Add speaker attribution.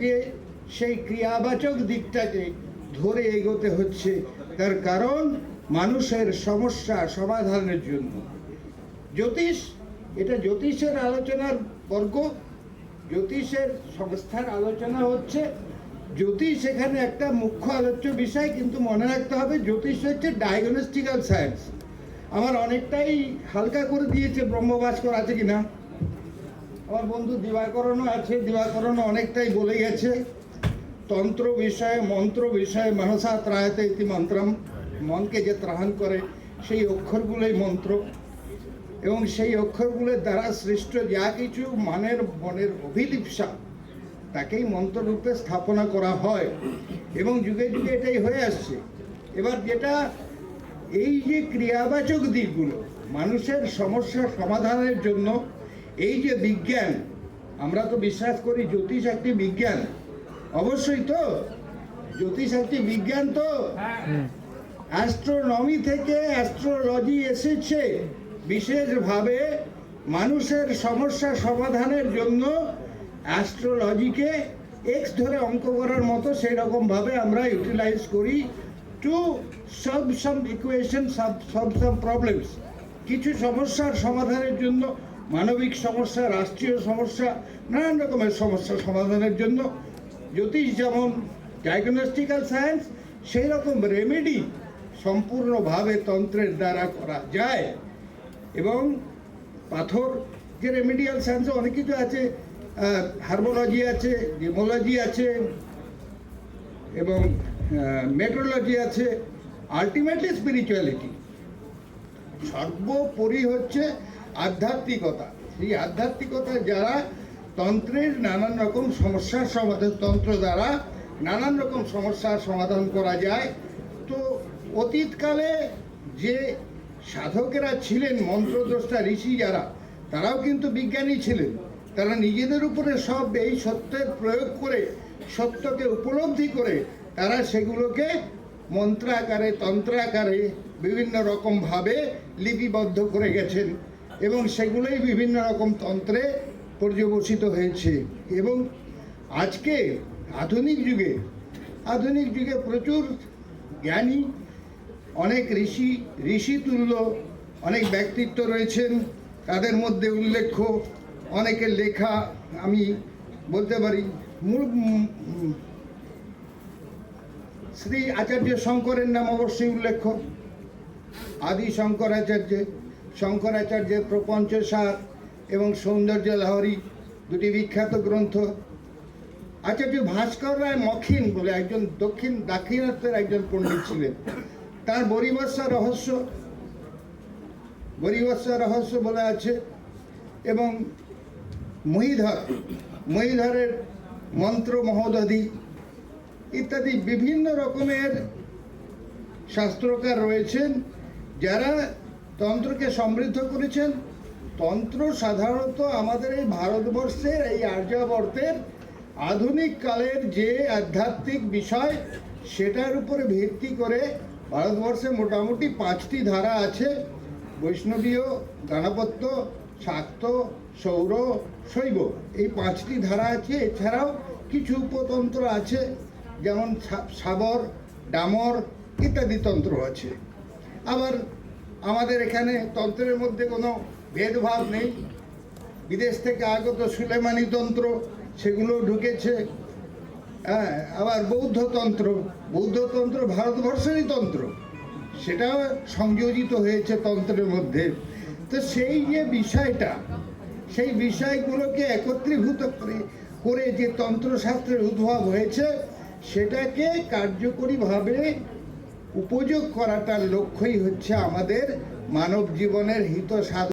Speaker 1: কে সেই ক্রিয়াবাচক দিকটাকে ধরে এগোতে হচ্ছে, তার কারণ মানুষের সমস্যা সমাধানের জন্য। জ্যোতিষ, এটা জ্যোতিষের আলোচনার বর্গ, জ্যোতিষের সংস্থার আলোচনা হচ্ছে। জ্যোতিষ এখানে একটা মুখ্য আলোচ্য বিষয়, কিন্তু মনে রাখতে হবে জ্যোতিষ হচ্ছে ডায়াগনস্টিক্যাল সায়েন্স। আমার অনেকটাই হালকা করে দিয়েছে ব্রহ্মভাস্কর, আছে কিনা? আমার বন্ধু দিবাকরণও আছে, দিবাকরণও অনেকটাই বলে গেছে। তন্ত্র বিষয়ে, মন্ত্র বিষয়ে, মনসা ত্রায়তে ইতি মন্ত্রম, মনকে যে ত্রাণ করে সেই অক্ষরগুলোই মন্ত্র, এবং সেই অক্ষরগুলোর দ্বারা সৃষ্ট যা কিছু মনের অভিলিপ্সা তাকেই মন্ত্ররূপে স্থাপনা করা হয়, এবং যুগে যুগে এটাই হয়ে আসছে। এবার যেটা এই যে ক্রিয়াবাচক দিকগুলো মানুষের সমস্যা সমাধানের জন্য, এই যে বিজ্ঞান, আমরা তো বিশ্বাস করি জ্যোতিষ একটি বিজ্ঞান, অবশ্যই তো জ্যোতিষ একটি বিজ্ঞান, তো অ্যাস্ট্রোনমি থেকে অ্যাস্ট্রোলজি এসেছে বিশেষভাবে মানুষের সমস্যা সমাধানের জন্য। অ্যাস্ট্রোলজিকে এক্স ধরে অঙ্ক করার মতো সেই রকমভাবে আমরা ইউটিলাইজ করি to solve some equation, solve some problems. কিছু সমস্যার সমাধানের জন্য, মানবিক সমস্যা, রাষ্ট্রীয় সমস্যা, নানান রকমের সমস্যা সমাধানের জন্য জ্যোতিষ যেমন ডায়াগনস্টিক্যাল সায়েন্স, সেই রকম রেমেডি সম্পূর্ণভাবে তন্ত্রের দ্বারা করা যায়। এবং পাথর যে রেমেডিয়াল সায়েন্সে অনেক কিছু আছে, হার্বোলজি আছে, জিমোলজি আছে, এবং মেট্রোলজি আছে, আলটিমেটলি স্পিরিচুয়ালিটি। সর্বোপরি হচ্ছে আধ্যাত্মিকতা। সেই আধ্যাত্মিকতা যারা তন্ত্রের নানান রকম সমস্যার সমাধান, তন্ত্র দ্বারা নানান রকম সমস্যার সমাধান করা যায়। তো অতীতকালে যে সাধকেরা ছিলেন, মন্ত্রদ্রষ্টা ঋষি যারা, তারাও কিন্তু বিজ্ঞানী ছিলেন। তারা নিজেদের উপরে সব এই সত্যের প্রয়োগ করে, সত্যকে উপলব্ধি করে, তারা সেগুলোকে মন্ত্রাকারে, তন্ত্রাকারে বিভিন্ন রকমভাবে লিপিবদ্ধ করে গেছেন, এবং সেগুলোই বিভিন্ন রকম তন্ত্রে পর্যবসিত হয়েছে। এবং আজকে আধুনিক যুগে প্রচুর জ্ঞানী, অনেক ঋষিতুল্য অনেক ব্যক্তিত্ব রয়েছেন। তাদের মধ্যে উল্লেখ্য অনেকের লেখা আমি বলতে পারি। শ্রী আচার্য শঙ্করের নাম অবশ্যই উল্লেখ্য। আদি শঙ্করাচার্যের প্রপঞ্চসার এবং সৌন্দর্য লহরী দুটি বিখ্যাত গ্রন্থ। আচার্য ভাস্কর রায় মখিন বলে একজন দাক্ষিণাত্যের একজন পণ্ডিত ছিলেন। তার বরিবস্যা রহস্য বলে আছে, এবং মহীধরের মন্ত্র মহোদধি ইত্যাদি বিভিন্ন রকমের শাস্ত্রকার রয়েছেন যারা তন্ত্রকে সমৃদ্ধ করেছেন। তন্ত্র সাধারণত আমাদের এই ভারতবর্ষের, এই আর্যাবর্তের আধুনিক কালের যে আধ্যাত্মিক বিষয়, সেটার উপরে ভিত্তি করে ভারতবর্ষে মোটামুটি 5টি ধারা আছে: বৈষ্ণবীয়, গাণপত্য, শাক্ত, সৌর, শৈব। এই 5টি ধারা আছে। এছাড়াও কিছু উপতন্ত্র আছে, যেমন সাবর, ডামর ইত্যাদি তন্ত্র আছে। আবার আমাদের এখানে তন্ত্রের মধ্যে কোনো ভেদভাব নেই। বিদেশ থেকে আগত সুলেমানি তন্ত্র, সেগুলো ঢুকেছে। আবার বৌদ্ধতন্ত্র ভারতবর্ষেরই তন্ত্র, সেটাও সংযোজিত হয়েছে তন্ত্রের মধ্যে। তো সেই যে বিষয়টা, সেই বিষয়গুলোকে একত্রীভূত করে যে তন্ত্রশাস্ত্রের উদ্ভব হয়েছে, সেটাকে কার্যকরীভাবে উপযোগ করাটার লক্ষ্যই হচ্ছে আমাদের মানব জীবনের হিত সাধন।